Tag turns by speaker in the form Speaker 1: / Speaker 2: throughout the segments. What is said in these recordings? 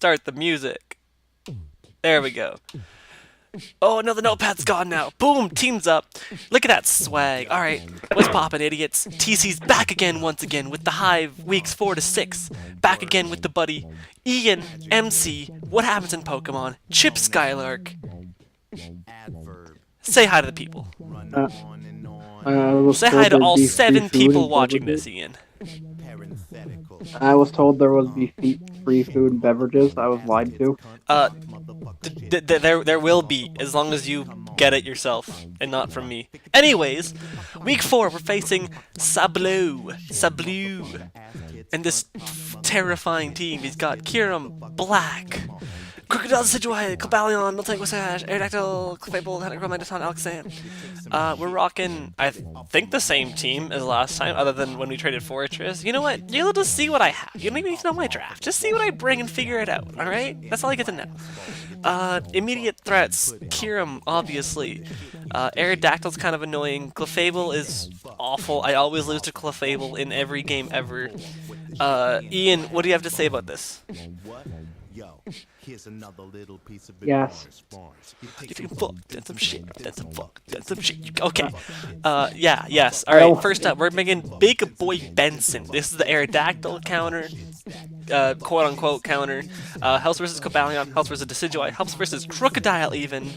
Speaker 1: start the music. There we go. Oh, no, the notepad's gone now. Boom, team's up. Look at that swag. All right, what's poppin', idiots? TC's back again once again with the Hive, weeks 4 to 6. Back again with the buddy. Ian, MC, what happens in Pokemon? Chip Skylark. Say hi to the people. Say hi to all 7 people watching this, Ian.
Speaker 2: I was told there would be free food and beverages. I was lied to.
Speaker 1: There will be, as long as you get it yourself and not from me. Anyways, week 4 we're facing Sablu, and this terrifying team. He's got Kyurem, Black, Crocodile, Decidueye, Cobalion, Miltank, Wasash, Aerodactyl, Clefable, Tentacruel, Alakazam. We're rocking, I think, the same team as last time, other than when we traded Fortress. You know what? You'll just see what I have. You don't even need to know my draft. Just see what I bring and figure it out, alright? That's all I get to know. Immediate threats. Kyurem, obviously. Aerodactyl's kind of annoying. Clefable is awful. I always lose to Clefable in every game ever. Ian, what do you have to say about this?
Speaker 3: Here's another little piece of
Speaker 2: Yes.
Speaker 1: If you fuck, then some shit. Then some fuck, then some shit. Okay. Yeah, yes. Alright, first up, we're making Big Boy Benson. This is the Aerodactyl counter. Quote unquote counter. Helps versus Cobalion, helps versus Decidueye, helps versus Crocodile even.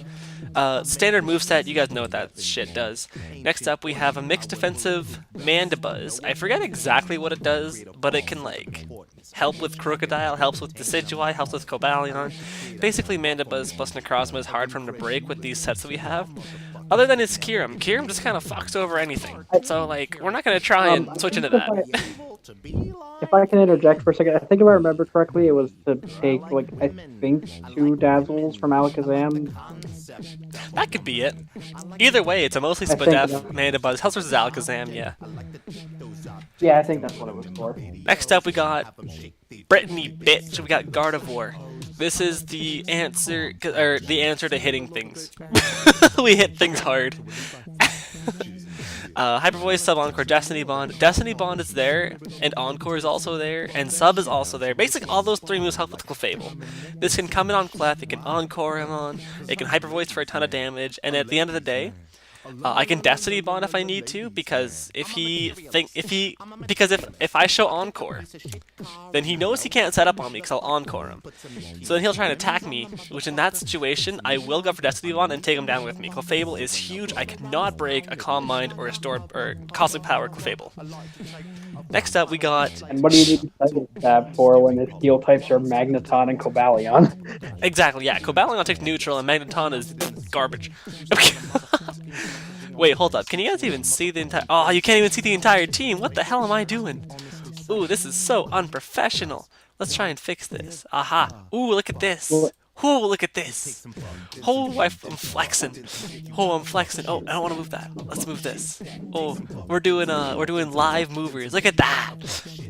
Speaker 1: Standard moveset, you guys know what that shit does. Next up, we have a mixed defensive Mandibuzz. I forget exactly what it does, but it can, like, help with Crocodile, helps with Decidueye, helps with Cobalion. Basically, Mandibuzz plus Necrozma is hard for him to break with these sets that we have. Other than his Kyurem. Kyurem just kind of fucks over anything. So, like, we're not going to try and switch into that.
Speaker 2: If I can interject for a second, I think if I remember correctly, it was to take, like, I think 2 Dazzles from Alakazam.
Speaker 1: That could be it. Either way, it's a mostly Spadef, Mandibuzz, helps versus Alakazam, yeah.
Speaker 2: Yeah, I think that's what it was for.
Speaker 1: Next up, we got Brittany, bitch. We got Gardevoir. This is the answer, to hitting things. We hit things hard. Hyper Voice, Sub, Encore, Destiny Bond. Destiny Bond is there, and Encore is also there, and Sub is also there. Basically, all those 3 moves help with Clefable. This can come in on Clef, it can Encore him on, it can Hyper Voice for a ton of damage, and at the end of the day, I can Destiny Bond if I need to, because if I show Encore, then he knows he can't set up on me because I'll Encore him. So then he'll try and attack me, which in that situation, I will go for Destiny Bond and take him down with me. Clefable is huge. I cannot break a Calm Mind or a Cosmic Power Clefable. Next up, we got...
Speaker 2: And what do you need to stab for when the steel types are Magneton and Cobalion?
Speaker 1: Exactly, yeah. Cobalion takes neutral and Magneton is garbage. Wait, hold up. Can you guys even see the entire... Oh, you can't even see the entire team. What the hell am I doing? Ooh, this is so unprofessional. Let's try and fix this. Aha. Ooh, look at this. Ooh, look at this. Oh, I'm flexing. Oh, I'm flexing. Oh, I don't want to move that. Let's move this. Oh, we're doing live movers. Look at that.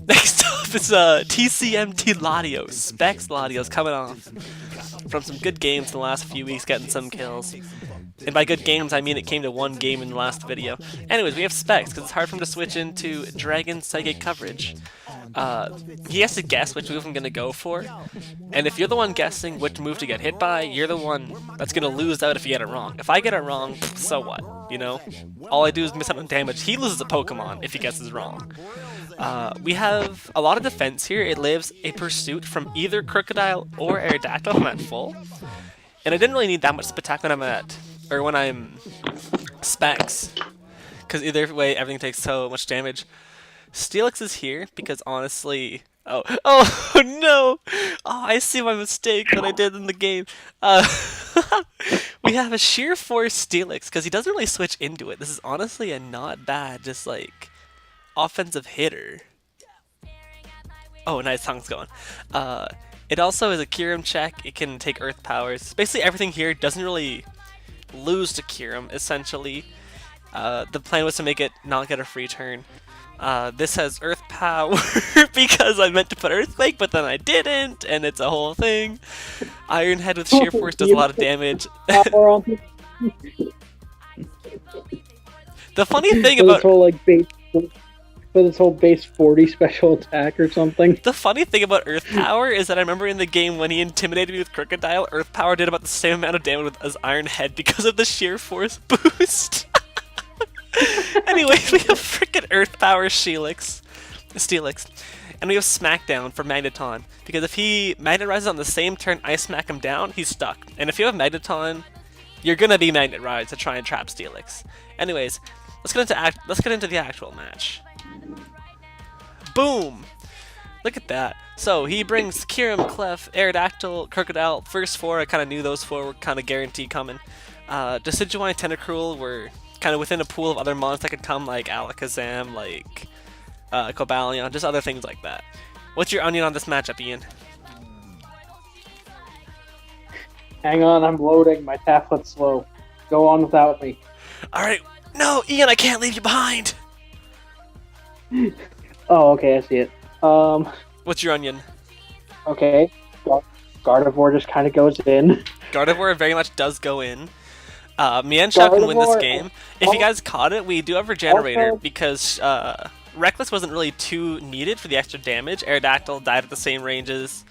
Speaker 1: Next up is TCMT Latios. Specs Latios coming off from some good games in the last few weeks, getting some kills. And by good games, I mean it came to 1 game in the last video. Anyways, we have Specs, because it's hard for him to switch into Dragon Psychic coverage. He has to guess which move I'm going to go for. And if you're the one guessing which move to get hit by, you're the one that's going to lose out if you get it wrong. If I get it wrong, so what? You know? All I do is miss out on damage. He loses a Pokemon if he guesses wrong. We have a lot of defense here. It lives a pursuit from either Crocodile or Aerodactyl. I'm at full. And I didn't really need that much Spatak when I'm Specs, because either way everything takes so much damage. Steelix is here because honestly, oh no, I see my mistake that I did in the game. We have a sheer force Steelix because he doesn't really switch into it. This is honestly a not bad, just like offensive hitter. Oh, nice, tongue's going. It also is a Kyurem check. It can take Earth powers. Basically everything here doesn't really lose to Kyurem, essentially. The plan was to make it not get a free turn. This has Earth Power because I meant to put Earthquake, but then I didn't, and it's a whole thing. Iron Head with Sheer Force does a lot of damage. The funny thing about...
Speaker 2: with its whole base 40 special attack or something.
Speaker 1: The funny thing about Earth Power is that I remember in the game when he intimidated me with Crocodile, Earth Power did about the same amount of damage as Iron Head because of the sheer force boost. Anyway, we have frickin' Earth Power Steelix, and we have Smackdown for Magneton, because if he Magnet Rises on the same turn I smack him down, he's stuck. And if you have Magneton, you're gonna be Magnet Rise to try and trap Steelix. Anyways, let's get into the actual match. Boom! Look at that. So he brings Kyurem, Clef, Aerodactyl, Crocodile. First four, I kind of knew those four were kind of guaranteed coming. Decidueye and Tentacruel were kind of within a pool of other mons that could come, like Alakazam, like Cobalion, just other things like that. What's your onion on this matchup, Ian?
Speaker 2: Hang on, I'm loading. My tablet's slow. Go on without me.
Speaker 1: Alright. No, Ian, I can't leave you behind!
Speaker 2: Oh, okay, I see it.
Speaker 1: What's your onion?
Speaker 2: Okay. Gardevoir just kind of goes in.
Speaker 1: Gardevoir very much does go in. Mienshao can win this
Speaker 2: Gardevoir,
Speaker 1: game. If you guys caught it, we do have Regenerator
Speaker 2: also-
Speaker 1: because Reckless wasn't really too needed for the extra damage. Aerodactyl died at the same ranges.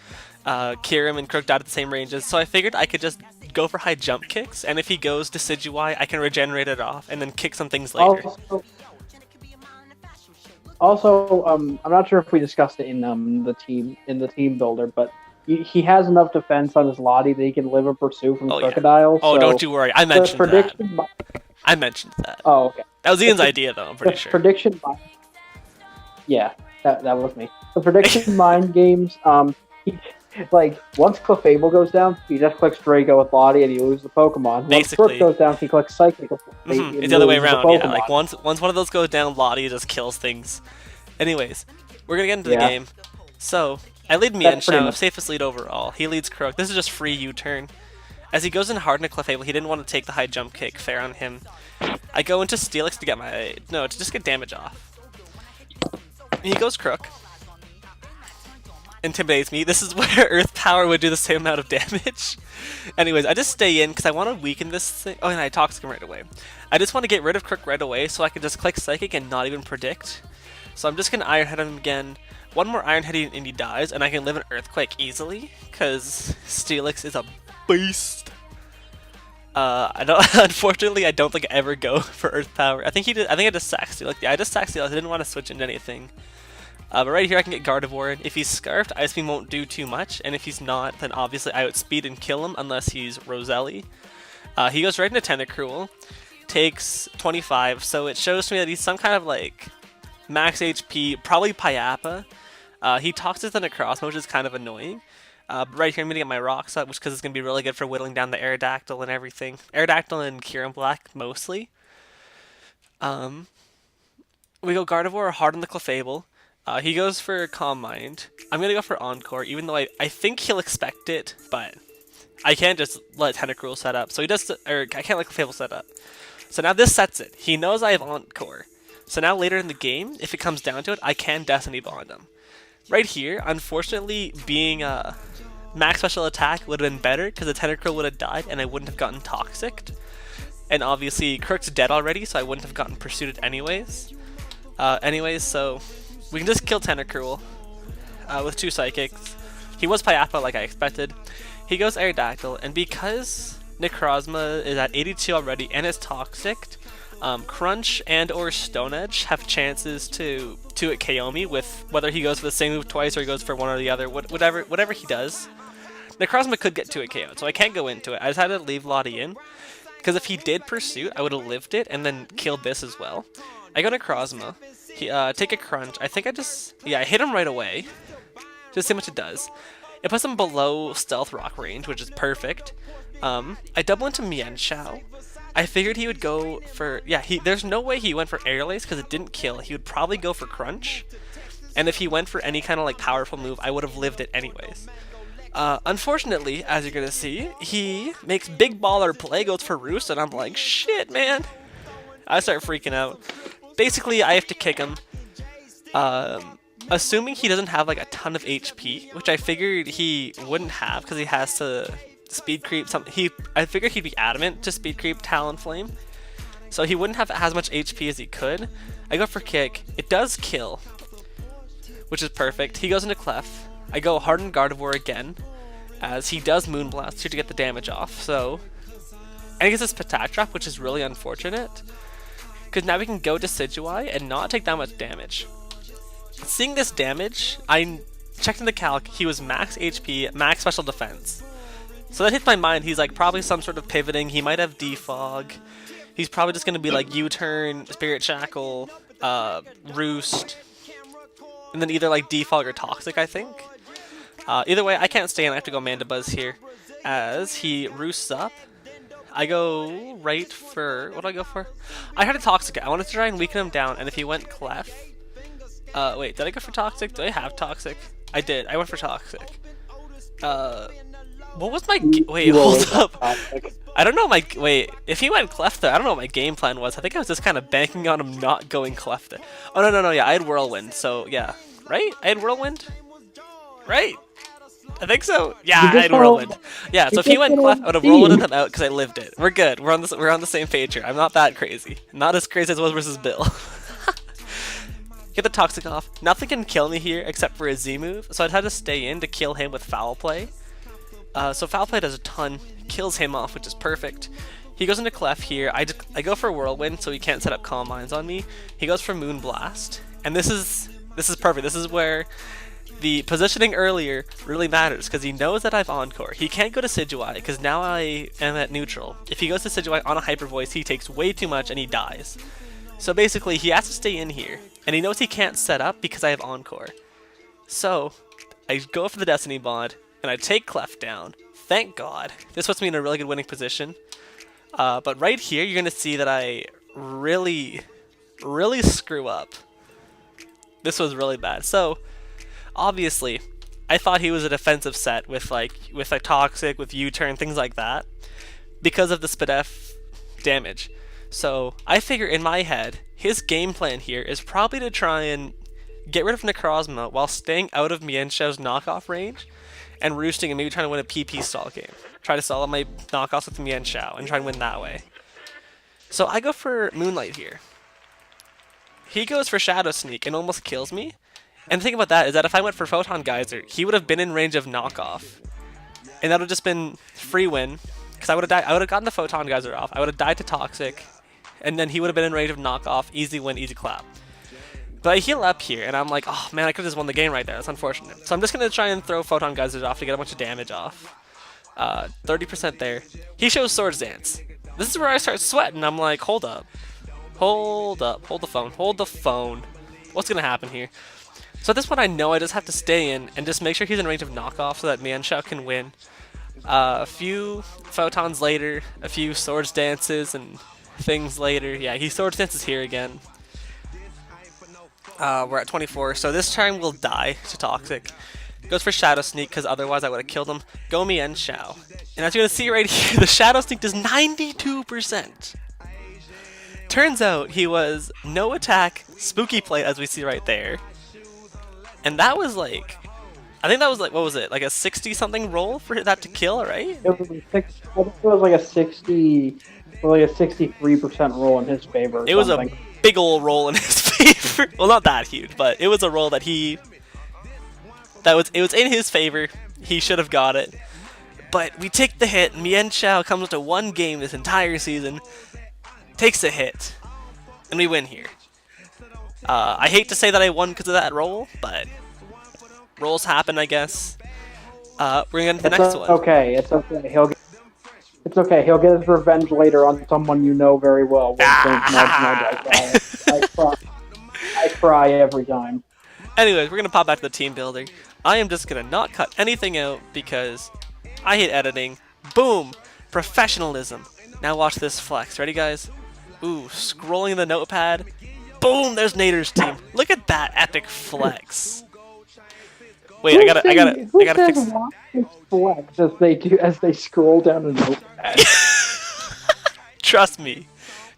Speaker 1: Kyurem and Croak died at the same ranges, so I figured I could just go for high jump kicks, and if he goes Decidueye, I can regenerate it off and then kick some things later.
Speaker 2: Also, I'm not sure if we discussed it in the team builder, but he has enough defense on his Lottie that he can live a pursue from Crocodile.
Speaker 1: Oh,
Speaker 2: so
Speaker 1: don't you worry. I mentioned that. I mentioned that.
Speaker 2: Oh, okay.
Speaker 1: That was Ian's idea, though, I'm pretty sure.
Speaker 2: Prediction. Yeah, that was me. The prediction mind games. Like, once Clefable goes down, he just clicks Draco with Lottie and he loses the Pokemon.
Speaker 1: Basically.
Speaker 2: Once Crook goes down, he clicks Psychic with Lottie
Speaker 1: It's the other way around, yeah. Like, once one of those goes down, Lottie just kills things. Anyways, we're gonna get into the game. So, I lead Mienshao, safest lead overall. He leads Croak. This is just free U-turn. As he goes in hard into Clefable, he didn't want to take the high jump kick. Fair on him. I go into Steelix to get to just get damage off. He goes Crook. Intimidates me. This is where Earth Power would do the same amount of damage. Anyways, I just stay in because I want to weaken this thing. Oh, and I Toxic him right away. I just want to get rid of Crook right away so I can just click Psychic and not even predict. So I'm just going to Iron Head him again. One more Iron Head and he dies, and I can live an Earthquake easily because Steelix is a beast. Unfortunately, I don't think I ever go for Earth Power. I think I just sack Steelix. Yeah, I just sack Steelix. I didn't want to switch into anything. But right here I can get Gardevoir. If he's Scarfed, Ice Beam won't do too much, and if he's not, then obviously I outspeed and kill him unless he's Roselli. He goes right into Tentacruel, takes 25, so it shows to me that he's some kind of like max HP, probably Payappa. He toxes the Necrozma, which is kind of annoying. But right here I'm going to get my Rocks up, which because it's going to be really good for whittling down the Aerodactyl and everything. Aerodactyl and Kyurem Black mostly. We go Gardevoir hard on the Clefable. He goes for Calm Mind. I'm going to go for Encore, even though I think he'll expect it, but I can't just let Tentacruel set up. So he does, or I can't let Clefable set up. So now this sets it. He knows I have Encore. So now later in the game, if it comes down to it, I can Destiny Bond him. Right here, unfortunately, being max special attack would have been better because the Tentacruel would have died and I wouldn't have gotten Toxic. And obviously, Crook's dead already, so I wouldn't have gotten Pursued anyways. So we can just kill Tentacruel with 2 Psychics. He was Payappa like I expected. He goes Aerodactyl, and because Necrozma is at 82 already and is Toxic, Crunch and or Stone Edge have chances to it KO me with whether he goes for the same move twice or he goes for one or the other. Whatever he does, Necrozma could get to it KO, so I can't go into it. I just had to leave Lottie in, because if he did Pursuit, I would have lived it and then killed this as well. I go Necrozma. Take a Crunch. I think I hit him right away. Just see how much it does. It puts him below Stealth Rock range, which is perfect. I double into Mienshao. I figured he would go for, there's no way he went for Aerial Ace because it didn't kill. He would probably go for Crunch. And if he went for any kind of like powerful move, I would have lived it anyways. Unfortunately, as you're going to see, he makes big baller play, goes for Roost, and I'm like, shit, man. I start freaking out. Basically, I have to kick him. Assuming he doesn't have like a ton of HP, which I figured he wouldn't have because he has to speed creep I figured he'd be adamant to speed creep Talonflame, so he wouldn't have as much HP as he could. I go for kick. It does kill, which is perfect. He goes into clef. I go hardened Gardevoir again, as he does Moonblast here to get the damage off. So, and he gets this Patak Drop, which is really unfortunate, because now we can go Decidueye and not take that much damage. Seeing this damage, I checked in the calc. He was max HP, max special defense. So that hits my mind. He's like probably some sort of pivoting. He might have Defog. He's probably just going to be like U-turn, Spirit Shackle, Roost, and then either like Defog or Toxic, I think. Either way, I can't stay in. I have to go Mandibuzz here. As he roosts up, I go right for... What do I go for? I had a Toxic. I wanted to try and weaken him down, and if he went Clef... wait, did I go for Toxic? Do I have Toxic? I did. I went for Toxic. What was my... Wait, hold up. I don't know my... Wait, if he went Clef there, I don't know what my game plan was. I think I was just kind of banking on him not going Clef there. Oh, no, yeah, I had Whirlwind, so yeah. Right? I had Whirlwind? Right? I think so. Yeah, I had Whirlwind. Yeah, so if he went Clef, I would have Whirlwinded him out because I lived it. We're good. We're on the same page here. I'm not that crazy. Not as crazy as I was versus Bill. Get the Toxic off. Nothing can kill me here except for a Z move, so I'd have to stay in to kill him with Foul Play. So Foul Play does a ton, kills him off, which is perfect. He goes into Clef here. I go for Whirlwind, so he can't set up Calm Minds on me. He goes for Moonblast, and this is perfect. This is where the positioning earlier really matters, because he knows that I have Encore. He can't go to Decidueye, because now I am at neutral. If he goes to Decidueye on a Hyper Voice, he takes way too much and he dies. So basically, he has to stay in here, and he knows he can't set up because I have Encore. So I go for the Destiny Bond, and I take Clef down. Thank God. This puts me in a really good winning position. But right here, you're going to see that I really screw up. This was really bad. So, obviously, I thought he was a defensive set with like Toxic, with U-turn, things like that, because of the Spadef damage. So, I figure in my head, his game plan here is probably to try and get rid of Necrozma while staying out of Mienshau's knockoff range, and roosting and maybe trying to win a PP stall game. Try to stall my knockoffs with Mienshao and try and win that way. So I go for Moonlight here. He goes for Shadow Sneak and almost kills me. And the thing about that is that if I went for Photon Geyser, he would have been in range of knockoff. And that would have just been free win. Because I would have gotten the Photon Geyser off. I would have died to Toxic. And then he would have been in range of knockoff. Easy win, easy clap. But I heal up here, and I'm like, oh man, I could have just won the game right there. That's unfortunate. So I'm just going to try and throw Photon Geysers off to get a bunch of damage off. 30% there. He shows Swords Dance. This is where I start sweating. I'm like, hold up. Hold the phone. What's going to happen here? So at this point, I know I just have to stay in and just make sure he's in range of knockoff so that Mienshao can win. A few Photons later, a few Swords Dances and things later. Yeah, he Swords Dances here again. We're at 24, so this time we'll die to Toxic. Goes for Shadow Sneak, because otherwise I would have killed him. Go Mienshao. And as you're going to see right here, the Shadow Sneak does 92%. Turns out he was no attack, spooky play, as we see right there. And that was like... I think that was like, what was it? Like a 60-something roll for that to kill, right?
Speaker 2: I think it was like a 60... Or like a 63% roll in his favor.
Speaker 1: It was a big old roll in his favor. Well, not that huge, but it was a roll that it was in his favor. He should have got it. But we take the hit. Mienshao comes to one game this entire season, takes a hit, and we win here. I hate to say that I won because of that roll, but rolls happen, I guess. We're gonna get into the next one.
Speaker 2: Okay, it's okay. It's okay. He'll get his revenge later on someone you know very well. I cry every time.
Speaker 1: Anyways, we're gonna pop back to the team building. I am just gonna not cut anything out because I hate editing. Boom! Professionalism. Now watch this flex. Ready, guys? Ooh, scrolling the notepad. Boom! There's Nader's team. Look at that epic flex. Wait, I gotta fix.
Speaker 2: Flex as they scroll down a notepad.
Speaker 1: Trust me,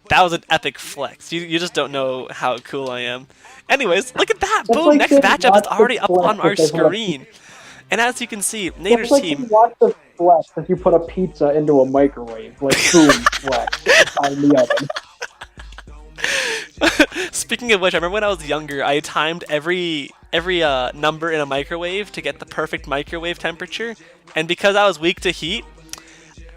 Speaker 1: that was an epic flex. You just don't know how cool I am. Anyways, look at that! Boom!
Speaker 2: Like
Speaker 1: next matchup is already up on our screen. And as you can see, Nader's team...
Speaker 2: Watch the flex as you put a pizza into a microwave. Like, boom, flex. On the oven.
Speaker 1: Speaking of which, I remember when I was younger, I timed every number in a microwave to get the perfect microwave temperature, and because I was weak to heat,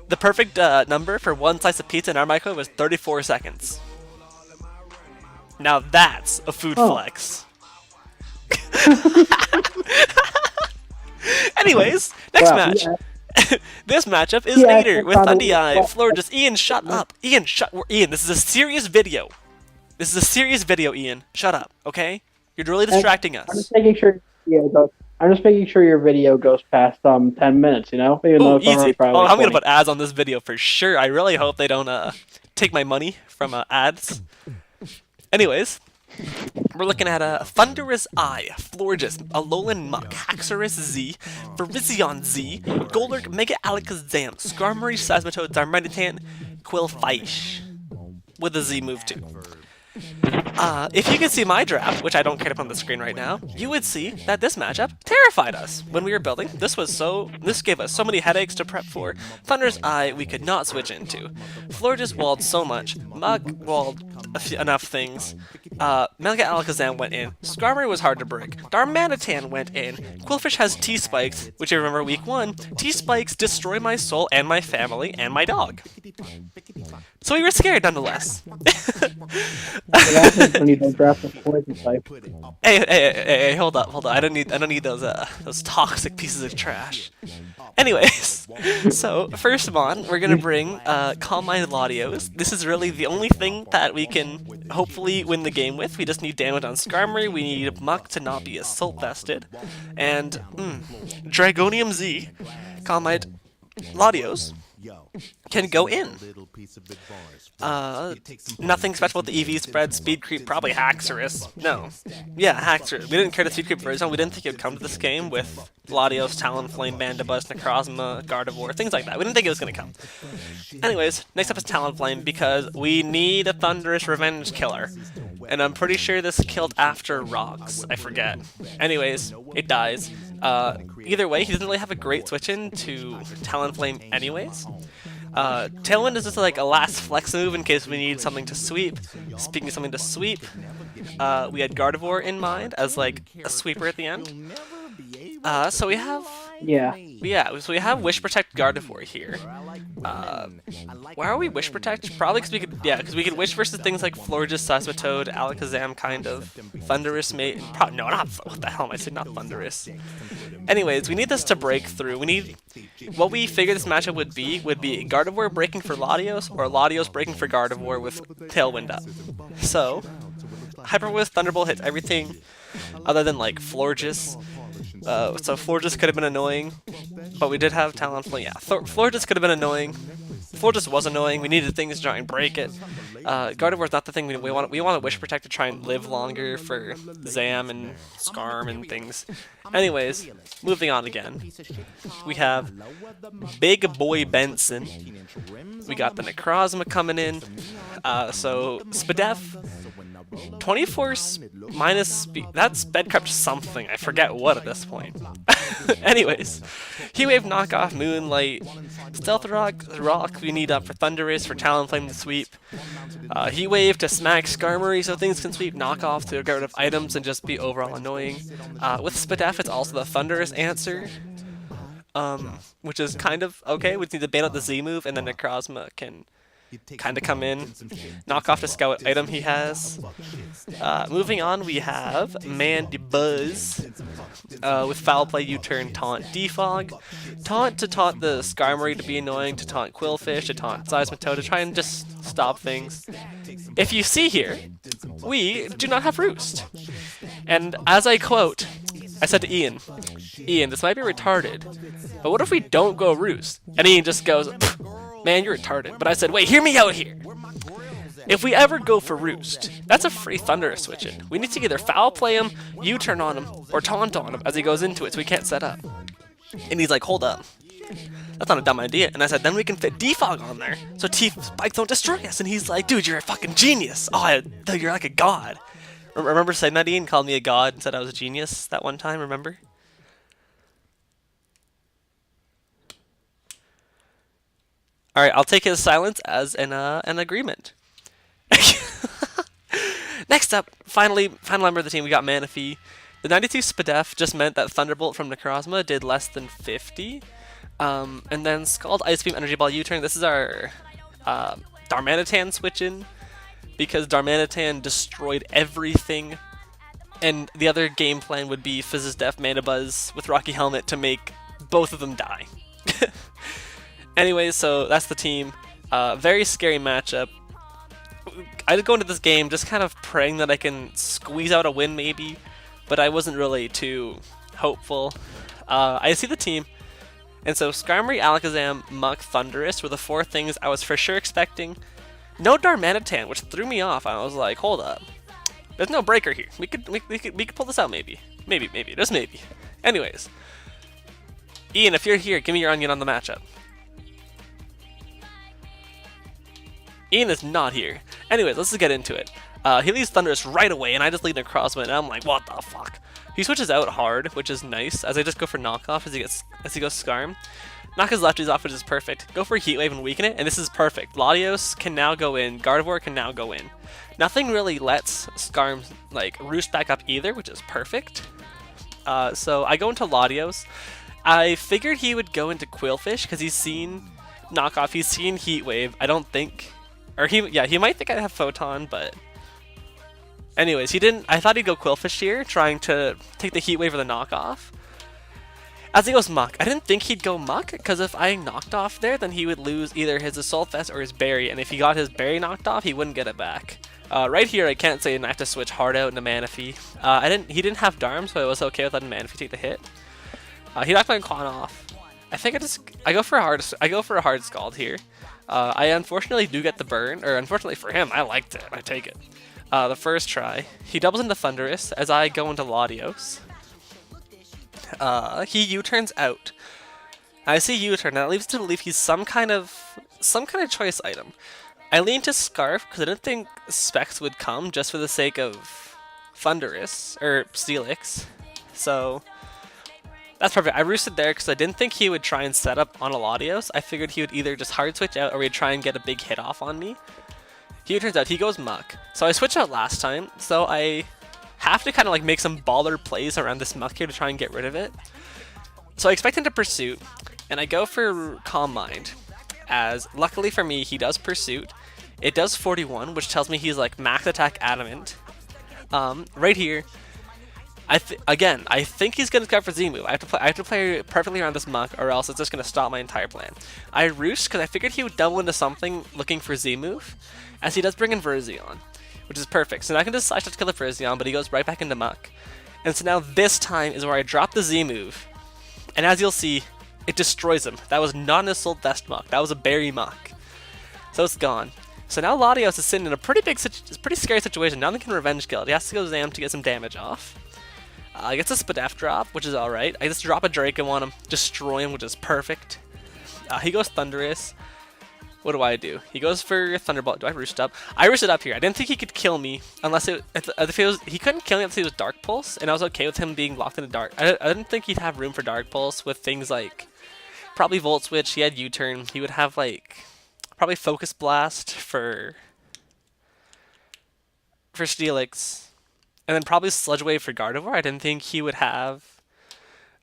Speaker 1: the perfect number for one slice of pizza in our microwave was 34 seconds. Now that's a food flex. Anyways, next match. This matchup is Vader with Thundy Eye, Florges. Ian, shut up. Ian, Ian, this is a serious video. This is a serious video, Ian. Shut up, okay? You're really distracting us.
Speaker 2: I'm just making sure. I'm just making sure your video goes past 10 minutes. You know, even though it's
Speaker 1: easy.
Speaker 2: probably
Speaker 1: I'm gonna
Speaker 2: 20.
Speaker 1: put ads on this video for sure. I really hope they don't take my money from ads. Anyways, we're looking at a Thunderous Eye, Florges, Alolan Muck, Haxorus Z, Virizion Z, Golurk, Mega Alakazam, Skarmory, Seismitoad, Darmanitan, Quillfish, with a Z move too. If you could see my draft, which I don't care to put on the screen right now, you would see that this matchup terrified us when we were building. This gave us so many headaches to prep for. Thunderous Eye we could not switch into. Florges walled so much. Mug walled enough things. Mega Alakazam went in. Skarmory was hard to break. Darmanitan went in. Quillfish has T-Spikes, which you remember week 1. T-Spikes destroy my soul and my family and my dog. So we were scared nonetheless.
Speaker 2: When you don't draft a poison type.
Speaker 1: Hey, hold up. I don't need those toxic pieces of trash. Anyways, so first mon, we're gonna bring Calm Mind Latios. This is really the only thing that we can hopefully win the game with. We just need damage on Skarmory, we need Muck to not be Assault Vested, and Dragonium Z, Calm Mind Latios can go in. Nothing special with the EV spread, speed creep, probably Haxorus. No. Yeah, Haxorus. We didn't care to speed creep version. We didn't think it would come to this game with Latios, Talonflame, Bandabuzz, Necrozma, Gardevoir, things like that. We didn't think it was going to come. Anyways, next up is Talonflame because we need a Thunderous Revenge killer. And I'm pretty sure this killed after Rocks. I forget. Anyways, it dies. Either way, he doesn't really have a great switch in to Talonflame anyways. Tailwind is just like a last flex move in case we need something to sweep. Speaking of something to sweep, we had Gardevoir in mind as like a sweeper at the end. So we have so we have Wish Protect Gardevoir here. Why are we Wish Protect? Probably because we could Wish versus things like Florges, Seismitoad, Alakazam, kind of Thunderous Mate. No, not what the hell am I saying? Not Thunderous. Anyways, we need this to break through. What we figured this matchup would be Gardevoir breaking for Latios or Latios breaking for Gardevoir with Tailwind up. So Hyper Whisk Thunderbolt hits everything other than like Florges. So Florges could have been annoying, but we did have Talonflame. Yeah, Florges could have been annoying. Florges was annoying. We needed things to try and break it. Gardevoir's not the thing we want. We want a Wish Protect to try and live longer for Zam and Skarm and things. Anyways, moving on again. We have Big Boy Benson. We got the Necrozma coming in. So Spadef. 24 minus speed. That's bedcraft something. I forget what at this point. Anyways, Heatwave, Knockoff, Moonlight, Stealth Rock we need up for Thunderous, for Talonflame to sweep. Heatwave to smack Skarmory so things can sweep. Knockoff to get rid of items and just be overall annoying. With Spadef, it's also the Thunderous answer. Which is kind of okay. We need to ban out the Z move and then Necrozma can kind of come in, knock off the scout item he has. Moving on, we have Mandibuzz with Foul Play, U-Turn, Taunt, Defog. Taunt to taunt the Skarmory to be annoying, to taunt Quillfish, to taunt Seismitoad, to try and just stop things. If you see here, we do not have Roost. And as I quote, I said to Ian, this might be retarded, but what if we don't go Roost? And Ian just goes, man, you're retarded. But I said, wait, hear me out here. If we ever go for Roost, that's a free Thunderous switch in. We need to either Foul Play him, U-Turn on him, or Taunt on him as he goes into it so we can't set up. And he's like, hold up. That's not a dumb idea. And I said, then we can fit Defog on there so T-Spikes don't destroy us. And he's like, dude, you're a fucking genius. Oh, you're like a god. Remember saying that, Ian? Called me a god and said I was a genius that one time, remember? Alright, I'll take his silence as an agreement. Next up, final member of the team, we got Manaphy. The 92 Spadef just meant that Thunderbolt from Necrozma did less than 50. And then Scald, Ice Beam, Energy Ball, U-Turn. This is our Darmanitan switch in, because Darmanitan destroyed everything, and the other game plan would be Fizz's Def, Mana Buzz with Rocky Helmet to make both of them die. Anyways, so that's the team. Very scary matchup. I did go into this game just kind of praying that I can squeeze out a win maybe, but I wasn't really too hopeful. I see the team, and so Skarmory, Alakazam, Muck, Thundurus were the 4 things I was for sure expecting. No Darmanitan, which threw me off. I was like, hold up. There's no breaker here. We could pull this out maybe. Maybe. Just maybe. Anyways. Ian, if you're here, give me your onion on the matchup. Ian is not here. Anyways, let's just get into it. He leaves Thundurus right away, and I just lead Necrozma, and I'm like, what the fuck? He switches out hard, which is nice, as I just go for knockoff as he goes Skarm. Knock his lefties off, which is perfect. Go for a Heat Wave and weaken it, and this is perfect. Latios can now go in, Gardevoir can now go in. Nothing really lets Skarm like roost back up either, which is perfect. So I go into Latios. I figured he would go into Quillfish because he's seen knockoff, he's seen Heat Wave. I don't think, or he might think I have Photon, but anyways, he didn't. I thought he'd go Quillfish here, trying to take the Heat Wave or the knockoff. As he goes Muck, I didn't think he'd go Muck, because if I knocked off there, then he would lose either his Assault Vest or his Berry, and if he got his Berry knocked off, he wouldn't get it back. Right here, I can't say I have to switch hard out into Manaphy. He didn't have Darm, so I was okay with letting Manaphy take the hit. He knocked my Con off. I think I go for a hard Scald here. I unfortunately do get the burn, or unfortunately for him, I liked it. I take it. The first try, he doubles into Thundurus as I go into Latios. He U-turns out. I see U-turn, and that leaves to believe he's some kind of choice item. I lean to Scarf because I didn't think Specs would come just for the sake of Thundurus or Steelix. So that's perfect. I roosted there because I didn't think he would try and set up on a Latios. I figured he would either just hard switch out or he'd try and get a big hit off on me. He turns out he goes Muck. So I switched out last time, so I have to kind of like make some baller plays around this Muck here to try and get rid of it. So I expect him to Pursuit, and I go for Calm Mind, as luckily for me, he does Pursuit. It does 41, which tells me he's like max attack adamant. Right here, I think he's gonna go for Z move. I have to play perfectly around this Muck, or else it's just gonna stop my entire plan. I roost because I figured he would double into something looking for Z move, as he does bring in Verzion, which is perfect. So now I can just slash to kill the Verzion, but he goes right back into Muck. And so now this time is where I drop the Z move, and as you'll see, it destroys him. That was not an Assault Vest Muck, that was a Berry Muck. So it's gone. So now Latios is sitting in a pretty scary situation. Now they can Revenge Kill it. He has to go Zam to get some damage off. He gets a Spadef drop, which is alright. I just drop a Draco on him, destroy him, which is perfect. He goes Thundurus. What do? He goes for Thunderbolt. Do I roost up? I roosted up here. I didn't think he could kill me unless he couldn't kill me unless he was Dark Pulse, and I was okay with him being locked in the Dark. I didn't think he'd have room for Dark Pulse with things like probably Volt Switch. He had U-turn. He would have like probably Focus Blast for Steelix, and then probably Sludge Wave for Gardevoir. I didn't think he would have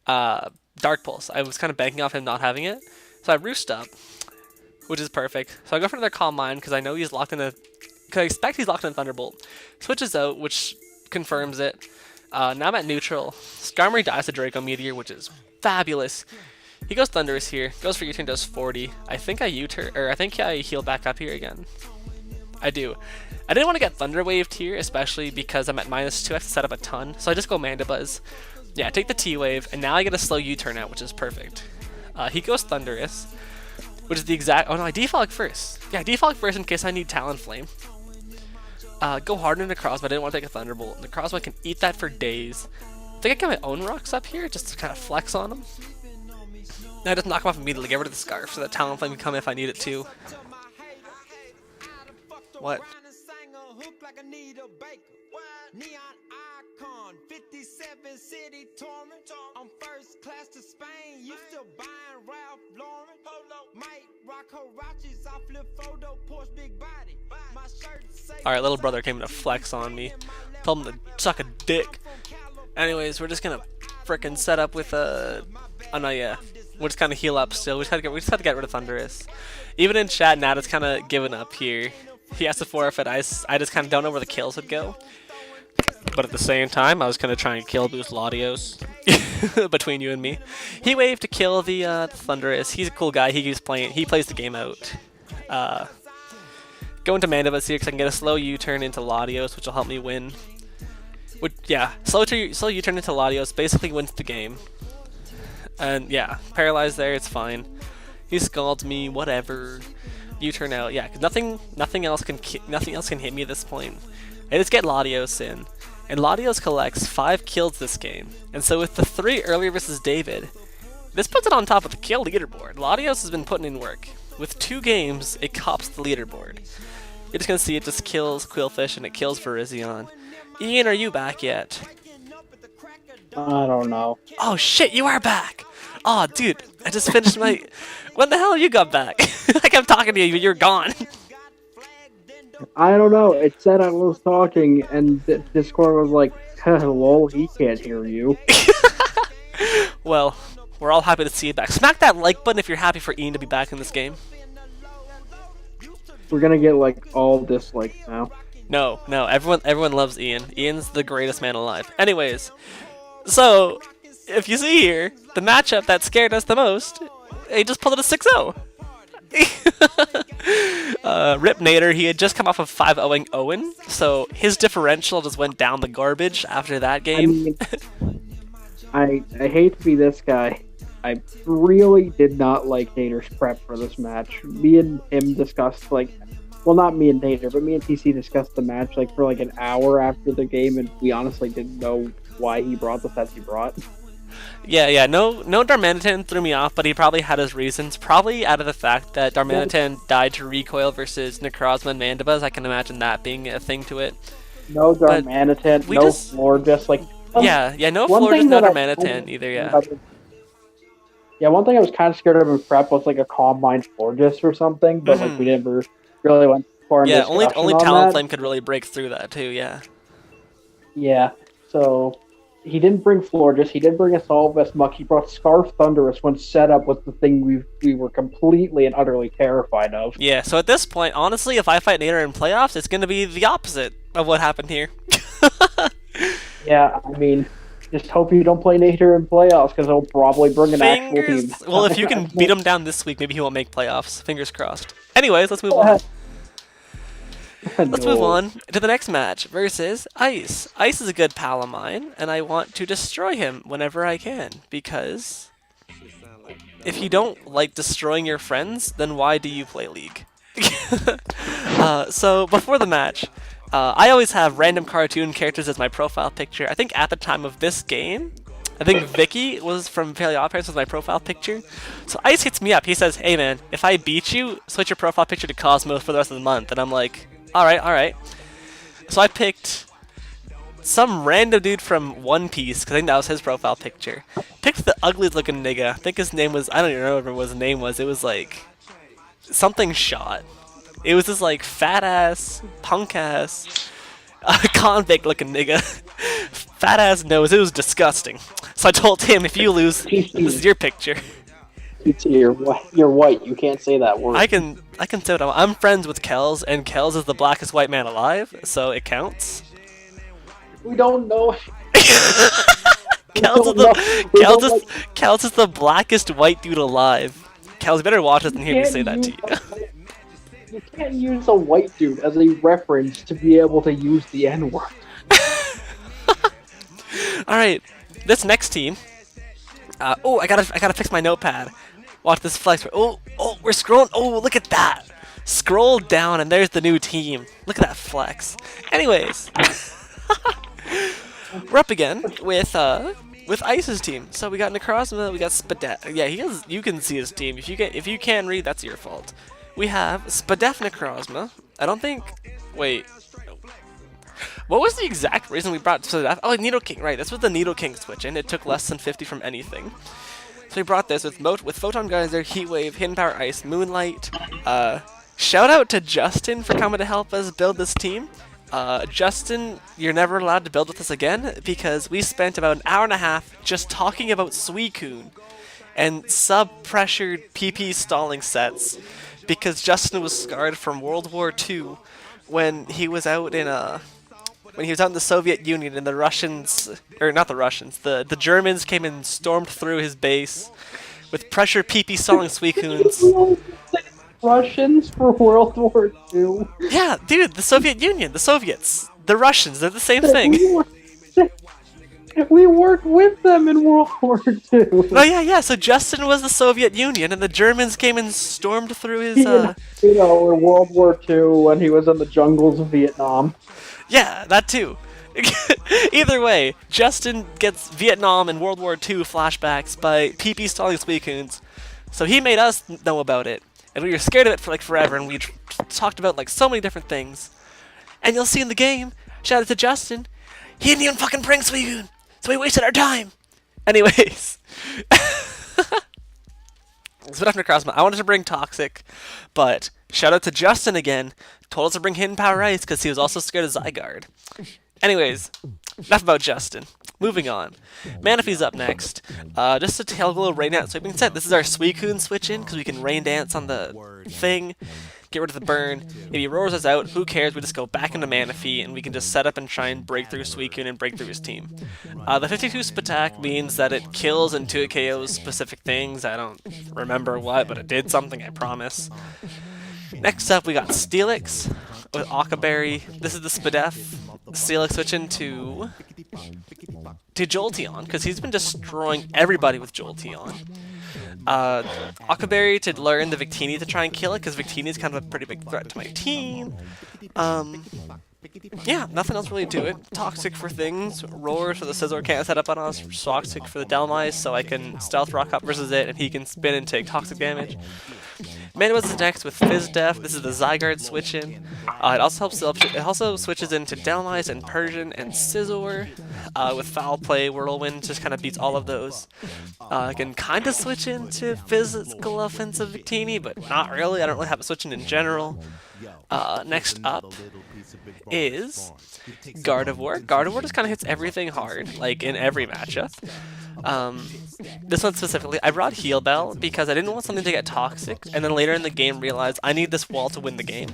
Speaker 1: Dark Pulse. I was kind of banking off him not having it, so I roost up, which is perfect. So I go for another Calm Mind because I know he's locked in because I expect he's locked in a Thunderbolt. Switches out, which confirms it. Now I'm at neutral. Skarmory dies to Draco Meteor, which is fabulous. He goes Thundurus here, goes for U-turn, does 40. I think I U-turn, or I think I heal back up here again. I do. I didn't want to get Thunder Waved here, especially because I'm at -2. I have to set up a ton, so I just go Mandibuzz. Yeah, take the T-Wave, and now I get a slow U-turn out, which is perfect. He goes Thundurus, which is the exact... Oh no, I defog first. Yeah, defog first in case I need Talonflame. Go hard into Necrozma. I didn't want to take a Thunderbolt. Necrozma can eat that for days. I think I get my own rocks up here just to kind of flex on him. Now I just knock him off immediately, get rid of the Scarf so that Talonflame can come if I need it to. What?
Speaker 4: Neon icon, 57 city torment. I'm first class to Spain. You still buying Ralph Lauren? Might rock Harachis, I flip photo, Porsche big body. My shirt say
Speaker 1: Alright, little brother came to flex on me. Told him to suck a dick. Anyways, we're just gonna frickin' set up with a... Oh no, yeah. We're just kind of heal up still. We just had to get rid of Thunderous. Even in chat, Nat is kind of giving up here. He has to forfeit. I just kind of don't know where the kills would go. But at the same time, I was gonna try and kill boost Latios between you and me. He waved to kill the Thunderous. He's a cool guy. He keeps playing. He plays the game out. Go into Mandibus here because I can get a slow U-turn into Latios, which will help me win. Yeah, slow U-turn into Latios basically wins the game. And yeah, paralyzed there, it's fine. He scalds me, whatever. U-turn out, yeah, because nothing else can hit me at this point. I just get Latios in, and Latios collects 5 kills this game. And so with the 3 earlier versus David, this puts it on top of the kill leaderboard. Latios has been putting in work. With 2 games, it cops the leaderboard. You're just gonna see it just kills Quillfish and it kills Virizion. Ian, are you back yet?
Speaker 2: I don't know.
Speaker 1: Oh shit, you are back! Oh dude, I just finished my... When the hell you got back? I kept talking to you, but you're gone.
Speaker 2: I don't know. It said I was talking, and Discord was like, lol, he can't hear you.
Speaker 1: Well, we're all happy to see you back. Smack that like button if you're happy for Ian to be back in this game.
Speaker 2: We're gonna get, like, all dislikes now.
Speaker 1: No, everyone loves Ian. Ian's the greatest man alive. Anyways, so, if you see here, the matchup that scared us the most, he just pulled it a 6-0. Rip Nader, he had just come off of 5-0ing Owen, so his differential just went down the garbage after that game.
Speaker 2: I mean, I hate to be this guy. I really did not like Nader's prep for this match. Me and him discussed, like, well, not me and Nader, but me and TC discussed the match, like, for like an hour after the game, and we honestly didn't know why he brought the sets he brought.
Speaker 1: Yeah, no Darmanitan threw me off, but he probably had his reasons. Probably out of the fact that Darmanitan died to Recoil versus Necrozma and Mandibuzz. I can imagine that being a thing to it.
Speaker 2: No Darmanitan, no Florges, like...
Speaker 1: Yeah, no Florges, no Darmanitan either, yeah.
Speaker 2: Yeah, one thing I was kind of scared of in prep was like a Calm Mind Florges or something, but like we never really went far into
Speaker 1: discussion on only Talonflame
Speaker 2: that.
Speaker 1: could really break through that too, yeah.
Speaker 2: Yeah, so... He didn't bring Florges, he didn't bring Assault Vest Muck, he brought Scarf Thunderous when setup was the thing we were completely and utterly terrified of.
Speaker 1: Yeah, so at this point, honestly, if I fight Nader in playoffs, it's going to be the opposite of what happened here.
Speaker 2: Yeah, I mean, just hope you don't play Nader in playoffs, because he'll probably bring an actual team.
Speaker 1: Well, if you can beat him down this week, maybe he won't make playoffs. Fingers crossed. Anyways, let's move on. Let's move on to the next match versus Ice. Ice is a good pal of mine, and I want to destroy him whenever I can, because if you don't like destroying your friends, then why do you play League? So before the match, I always have random cartoon characters as my profile picture. I think at the time of this game, I think Vicky was from Paleopolis was my profile picture. So Ice hits me up. He says, "Hey man, if I beat you, switch your profile picture to Cosmos for the rest of the month." And I'm like, Alright. So I picked some random dude from One Piece, because I think that was his profile picture. Picked the ugliest looking nigga. I think his name was, I don't even remember what his name was. It was like, something shot. It was this like fat ass, punk ass, convict looking nigga. Fat ass nose. It was disgusting. So I told him, if you lose, this is your picture.
Speaker 2: You're white. You can't say that word.
Speaker 1: I can say what I'm friends with Kells, and Kells is the blackest white man alive, so it counts.
Speaker 2: We don't know.
Speaker 1: Kells is the blackest white dude alive. Kells, you better watch this and hear me say that to you.
Speaker 2: You can't use a white dude as a reference to be able to use the N-word.
Speaker 1: Alright, this next team. Oh, I gotta fix my notepad. Watch this flex. Oh, we're scrolling. Oh, look at that. Scroll down and there's the new team. Look at that flex. Anyways, we're up again with Ice's team. So we got Necrozma, we got Spadef. Yeah, you can see his team. If you can't read, that's your fault. We have Spadef Necrozma. I don't think. Wait. What was the exact reason we brought Spadef? Oh, Needle King. Right. This was the Needle King switch in. It took less than 50 from anything. So we brought this with Photon Geyser, Heat Wave, Hidden Power Ice, Moonlight, Shout out to Justin for coming to help us build this team. Justin, you're never allowed to build with us again because we spent about an hour and a half just talking about Suicune and sub-pressured PP stalling sets because Justin was scarred from World War II when he was out in the Soviet Union and the Russians, or not the Russians, the Germans came and stormed through his base with pressure PP stalling Suicunes.
Speaker 2: Russians for World War II.
Speaker 1: Yeah, dude, the Soviet Union, the Soviets, the Russians, they're the same thing.
Speaker 2: We worked with them in World War II.
Speaker 1: Oh yeah. So Justin was the Soviet Union, and the Germans came and stormed through his.
Speaker 2: In World War II when he was in the jungles of Vietnam.
Speaker 1: Yeah, that too. Either way, Justin gets Vietnam and World War II flashbacks by PP stalling Suicunes, so he made us know about it, and we were scared of it for like forever, and we talked about like so many different things. And you'll see in the game, shout out to Justin, he didn't even fucking bring Suicune, so we wasted our time. Anyways. So after Crossman, I wanted to bring Toxic, but shout out to Justin again, told us to bring Hidden Power Ice because he was also scared of Zygarde. Anyways, enough about Justin. Moving on. Manaphy's up next. Just to tell a little Rain Dance sweeping set, this is our Suicune switch in because we can Rain Dance on the thing, get rid of the burn. If he roars us out, who cares? We just go back into Manaphy and we can just set up and try and break through Suicune and break through his team. The 52 Spatak means that it kills and 2 KOs specific things. I don't remember what, but it did something, I promise. Next up, we got Steelix with Akaberry. This is the Spadef. Steelix switching to Jolteon, because he's been destroying everybody with Jolteon. Akaberry to learn the Victini to try and kill it, because Victini is kind of a pretty big threat to my team. Yeah, nothing else really to it. Toxic for things. Roar so the Scizor can't set up on us. Toxic for the Delmise so I can Stealth Rock up versus it and he can spin and take toxic damage. Manawaz is next with Fizz Def. This is the Zygarde switch in. It also switches into Delmise and Persian and Scizor. With Foul Play, Whirlwind just kind of beats all of those. I can kind of switch into Physical Offensive Victini, but not really. I don't really have a switch in general. Next up is Gardevoir. Gardevoir just kind of hits everything hard, like in every matchup. This one specifically, I brought Heal Bell because I didn't want something to get toxic, and then later in the game realized I need this wall to win the game.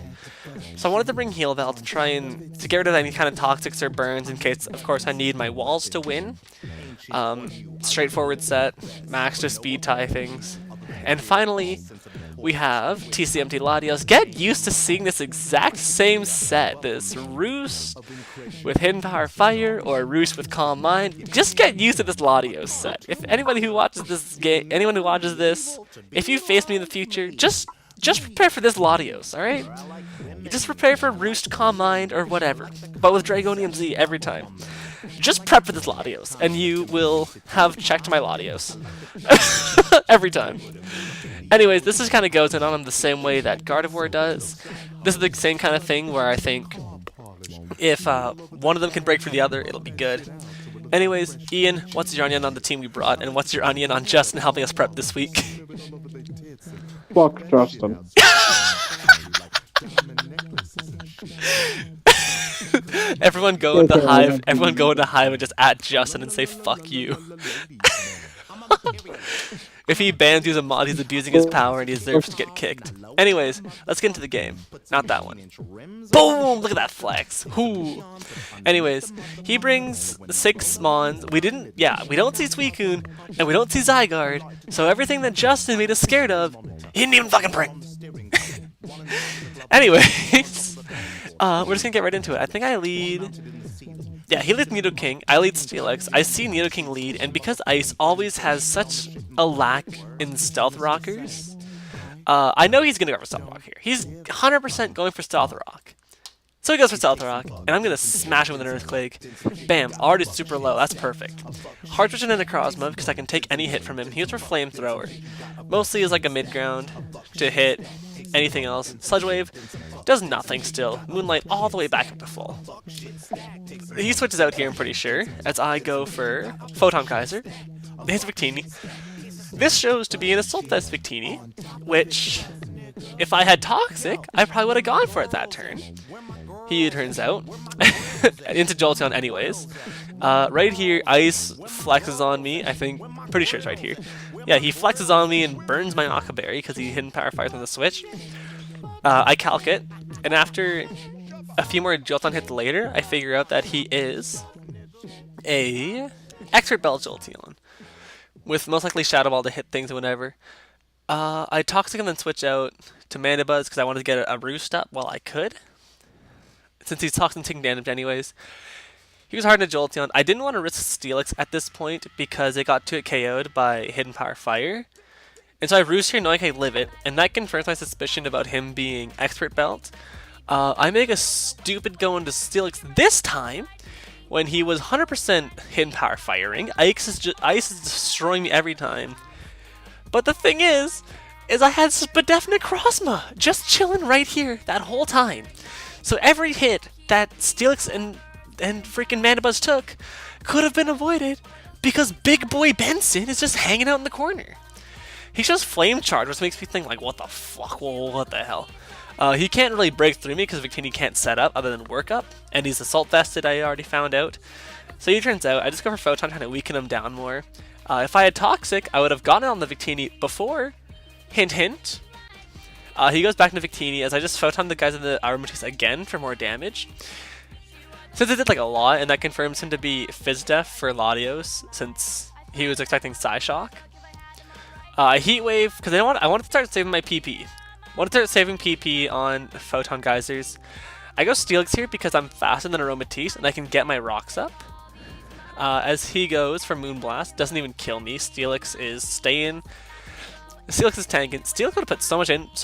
Speaker 1: So I wanted to bring Heal Bell to try and to get rid of any kind of toxics or burns in case, of course, I need my walls to win. Straightforward set, max to speed tie things. And finally, we have TCMT Latios. Get used to seeing this exact same set. This Roost with Hidden Power Fire or Roost with Calm Mind. Just get used to this Latios set. If anybody who watches this game, anyone who watches this, if you face me in the future, just prepare for this Latios, alright? Just prepare for Roost, Calm Mind, or whatever. But with Dragonium Z every time. Just prep for this Latios, and you will have checked my Latios. Every time. Anyways, this just kind of goes in on them the same way that Gardevoir does. This is the same kind of thing where I think if one of them can break for the other, it'll be good. Anyways, Ian, what's your onion on the team we brought, and what's your onion on Justin helping us prep this week?
Speaker 2: Fuck Justin.
Speaker 1: Everyone go into Hive. Everyone go into Hive and just at Justin and say fuck you. If he bans use a mod, he's abusing his power and he deserves to get kicked. Anyways, let's get into the game. Not that one. Boom! Look at that flex. Whoo! Anyways, he brings 6 Mons. We don't see Suicune, and we don't see Zygarde, so everything that Justin made us scared of, he didn't even fucking bring. Anyways, we're just gonna get right into it. I think I lead... Yeah, he leads Nidoking, I lead Steelix, I see Nidoking lead, and because Ice always has such a lack in Stealth Rockers, I know he's gonna go for Stealth Rock here. He's 100% going for Stealth Rock. So he goes for Stealth Rock, and I'm gonna smash him with an Earthquake. Bam, already super low, that's perfect. Hard Switch into Necrozma because I can take any hit from him. He goes for Flamethrower. Mostly is like a mid-ground to hit anything else. Sludge Wave does nothing still. Moonlight all the way back up to full. He switches out here, I'm pretty sure, as I go for Photon Kaiser. His Victini. This shows to be an Assault Vest Victini, which if I had Toxic, I probably would have gone for it that turn. He turns out into Jawwdanz anyways. Right here, Ice flexes on me. I think, pretty sure it's right here. Yeah, he flexes on me and burns my Akaberry because he hidden power fires on the switch. I calc it, and after a few more Jolteon hits later, I figure out that he is a Expert Belt Jolteon, with most likely Shadow Ball to hit things and whatever. I Toxic and then switch out to Mandibuzz because I wanted to get a Roost up while I could, since he's Toxic and taking damage anyways. He was hard in a Jolteon. I didn't want to risk Steelix at this point because it got 2-hit KO'd by Hidden Power Fire. And so I Roost here knowing I can live it, and that confirms my suspicion about him being Expert Belt. I make a stupid go into Steelix this time, when he was 100% Hidden Power Firing. Ice is destroying me every time. But the thing is I had Spadef Necrozma just chilling right here that whole time. So every hit that Steelix and freaking Mandibuzz took could have been avoided because Big Boy Benson is just hanging out in the corner. He shows Flame Charge, which makes me think like, what the fuck, whoa, what the hell? He can't really break through me because Victini can't set up other than work up, and he's Assault Vested, I already found out. So he turns out, I just go for Photon trying to weaken him down more. If I had Toxic, I would have gotten on the Victini before. Hint, hint. He goes back into Victini as I just Photon the guys in the Aromatisse again for more damage. Since it did like a lot, and that confirms him to be Fizdef for Latios, since he was expecting Psyshock. Heat Wave, because I want to start saving my PP. I want to start saving PP on Photon Geysers. I go Steelix here because I'm faster than Aromatisse, and I can get my rocks up. As he goes for Moonblast, doesn't even kill me. Steelix is staying. Steelix is tanking. Steelix would have put so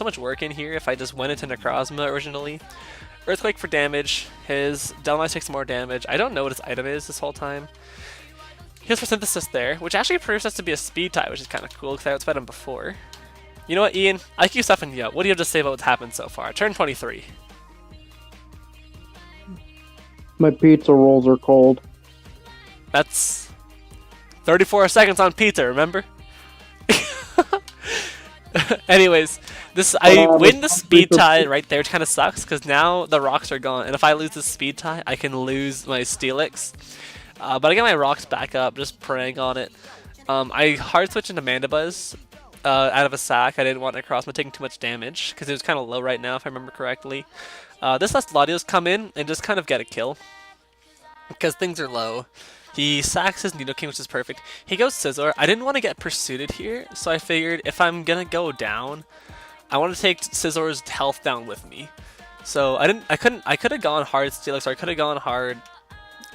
Speaker 1: much work in here if I just went into Necrozma originally. Earthquake for damage. His Delmice takes more damage. I don't know what his item is this whole time. He goes for Synthesis there, which actually proves us to be a speed type, which is kind of cool because I outsped him before. You know what, Ian? I keep stuffing you up. What do you have to say about what's happened so far? Turn 23.
Speaker 2: My pizza rolls are cold.
Speaker 1: That's 34 seconds on pizza, remember? Anyways, I win the speed tie right there, which kind of sucks because now the rocks are gone, and if I lose the speed tie, I can lose my Steelix. But I get my rocks back up, just praying on it. I hard switch into Mandibuzz out of a sack. I didn't want Necrozma taking too much damage because it was kind of low right now, if I remember correctly. This lets Latios come in and just kind of get a kill because things are low. He sacks his Nidoking, which is perfect. He goes Scizor. I didn't want to get pursued here, so I figured if I'm gonna go down, I want to take Scizor's health down with me. So I could have gone hard Steelix, or I could have gone hard.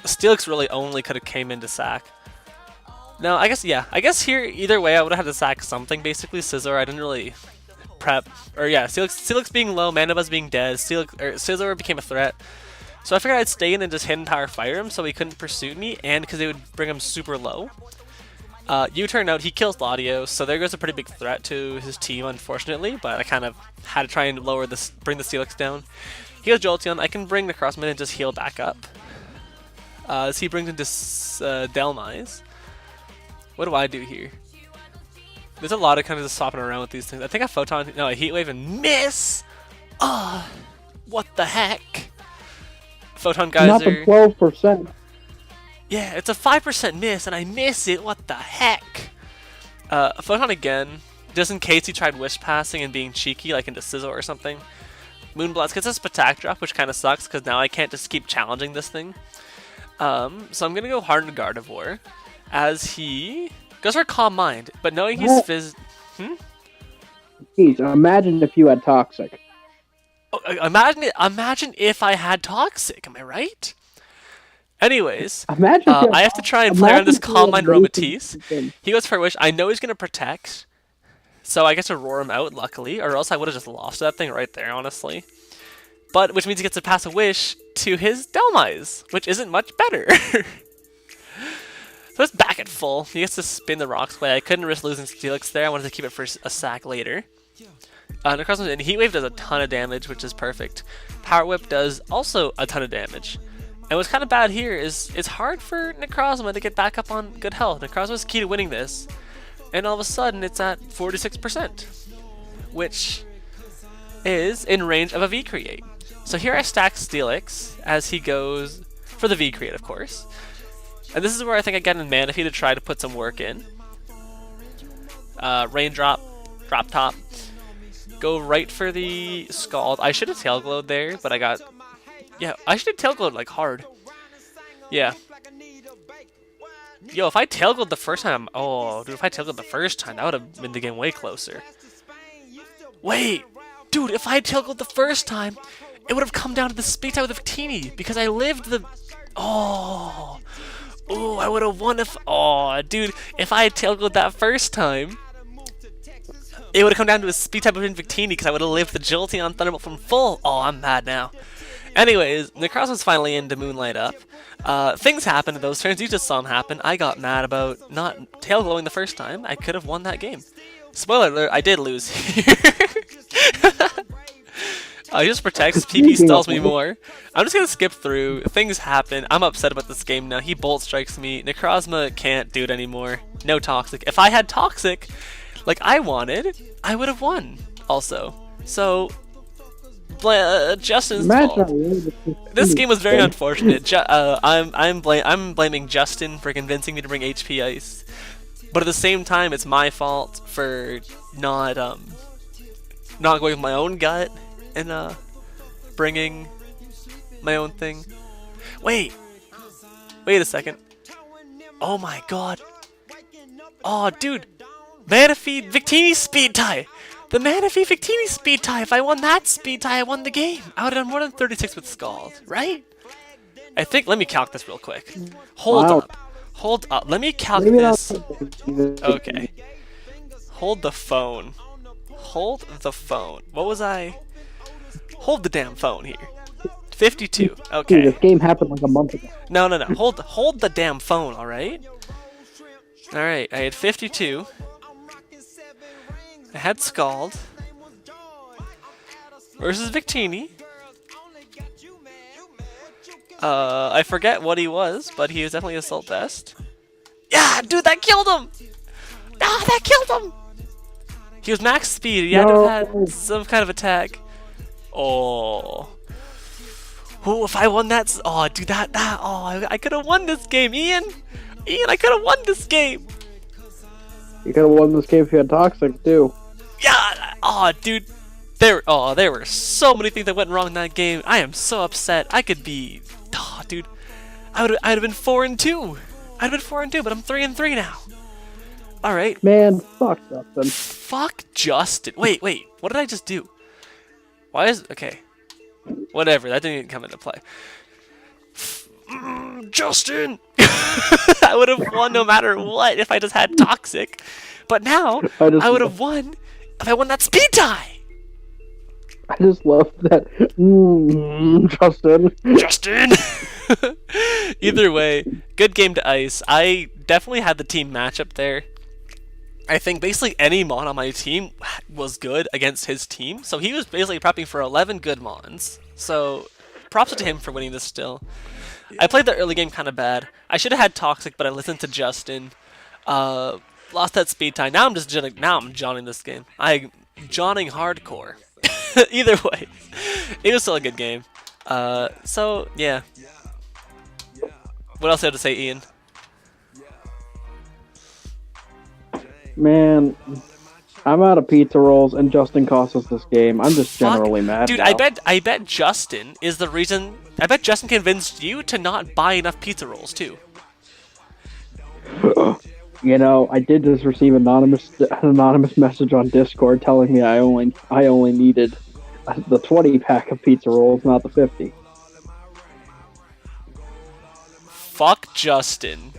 Speaker 1: Steelix really only could have came into sack. No, I guess here either way I would have had to sack something basically. Scizor, I didn't really prep, or yeah, Steelix being low, Mandibuzz being dead, Scizor became a threat. So I figured I'd stay in and just Hidden Power Fire him so he couldn't pursue me, and because it would bring him super low. U-turn out, he kills Latios, so there goes a pretty big threat to his team, unfortunately, but I kind of had to try and bring the Steelix down. He goes Jolteon, I can bring Necrozma and just heal back up. As he brings into Delmize. What do I do here? There's a lot of kind of just swapping around with these things. I think I Photon, no, I Heat Wave and miss! What the heck? Photon Geyser.
Speaker 2: Not the 12%.
Speaker 1: Yeah, it's a 5% miss, and I miss it. What the heck? Photon again, just in case he tried Wish Passing and being cheeky, like into Scizor or something. Moonblast gets a Spatak Drop, which kind of sucks, because now I can't just keep challenging this thing. So I'm going to go hard into Gardevoir, as he goes for Calm Mind, but knowing he's
Speaker 2: Jeez, imagine if you had Toxic.
Speaker 1: Imagine if I had Toxic, am I right? Anyways,
Speaker 2: Imagine
Speaker 1: I have to try and play on this Calm Mind Aromatisse. He goes for Wish. I know he's going to Protect, so I get to roar him out, luckily, or else I would have just lost that thing right there, honestly. But, which means he gets to pass a Wish to his Delmize, which isn't much better. So it's back at full. He gets to spin the rocks away. I couldn't risk losing Steelix there. I wanted to keep it for a sack later. Necrozma and Heat Wave does a ton of damage, which is perfect. Power Whip does also a ton of damage. And what's kind of bad here is it's hard for Necrozma to get back up on good health. Necrozma's key to winning this. And all of a sudden, it's at 46%. Which is in range of a V create. So here I stack Steelix as he goes for the V create, of course. And this is where I think I get in Manaphy to try to put some work in. Raindrop, drop top. Go right for the Scald. I should have tail glowed there, but I got... Yeah, I should have tail glowed like hard. Yeah. Yo, if I tail glowed the first time... Oh, dude, if I tail glowed the first time, that would have made the game way closer. Wait! Dude, if I had tail glowed the first time, it would have come down to the speed tie with the Victini, because I lived the... Oh... Oh, I would have won if... Oh, dude, if I had tail glowed that first time, it would have come down to a speed type of Invictini because I would have lived the Jolteon Thunderbolt from full. Oh, I'm mad now. Anyways, Necros was finally into Moonlight Up. Things happened in those turns. You just saw them happen. I got mad about not tail glowing the first time. I could have won that game. Spoiler alert, I did lose here. He just protects, PP stalls me more. I'm just gonna skip through. Things happen. I'm upset about this game now. He bolt strikes me. Necrozma can't do it anymore. No Toxic. If I had Toxic, like I wanted, I would have won also. So, Justin's fault. This game was very unfortunate. I'm blaming Justin for convincing me to bring HP Ice. But at the same time, it's my fault for not going with my own gut and bringing my own thing. Wait a second. Oh my god. Oh, dude. Manaphy Victini speed tie. The Manaphy Victini speed tie. If I won that speed tie, I won the game. I would have done more than 36 with Scald, right? I think. Let me calc this real quick. Hold up. Hold up. Let me calc this. Okay. Hold the phone. Hold the phone. What was I? Hold the damn phone here. 52. Okay.
Speaker 2: Dude, this game happened like a month ago.
Speaker 1: No. Hold the damn phone, alright? Alright, I had 52. I had Scald. Versus Victini. I forget what he was, but he was definitely Assault Vest. Yeah, dude, that killed him! Ah, that killed him! He was max speed. He had to have had some kind of attack. Oh. Oh, if I won that... Oh, dude, oh, I could have won this game, Ian! Ian, I could have won this game!
Speaker 2: You could have won this game if you had Toxic, too.
Speaker 1: Yeah! Oh, dude. There were so many things that went wrong in that game. I am so upset. I could be... Oh, dude. I'd have been 4-2. I'd have been 4-2, but I'm 3-3 now. Alright.
Speaker 2: Man, fuck Justin.
Speaker 1: Fuck Justin. Wait. What did I just do? Why is... Okay. Whatever. That didn't even come into play. Justin! I would have won no matter what if I just had Toxic. But now, I would have won if I won that speed tie!
Speaker 2: I just love that. Justin!
Speaker 1: Either way, good game to ice. I definitely had the team matchup there. I think basically any mon on my team was good against his team. So he was basically prepping for 11 good mons. So props to him for winning this still. I played the early game kind of bad. I should have had Toxic, but I listened to Justin. Lost that speed tie. Now I'm Johnning this game. I'm Johnning hardcore. Either way, it was still a good game. So yeah. What else do you have to say, Ian?
Speaker 2: Man, I'm out of pizza rolls, and Justin cost us this game. I'm just generally mad.
Speaker 1: Dude,
Speaker 2: now.
Speaker 1: I bet Justin is the reason. I bet Justin convinced you to not buy enough pizza rolls too.
Speaker 2: You know, I did just receive an anonymous message on Discord telling me I only needed the 20 pack of pizza rolls, not the 50.
Speaker 1: Fuck Justin.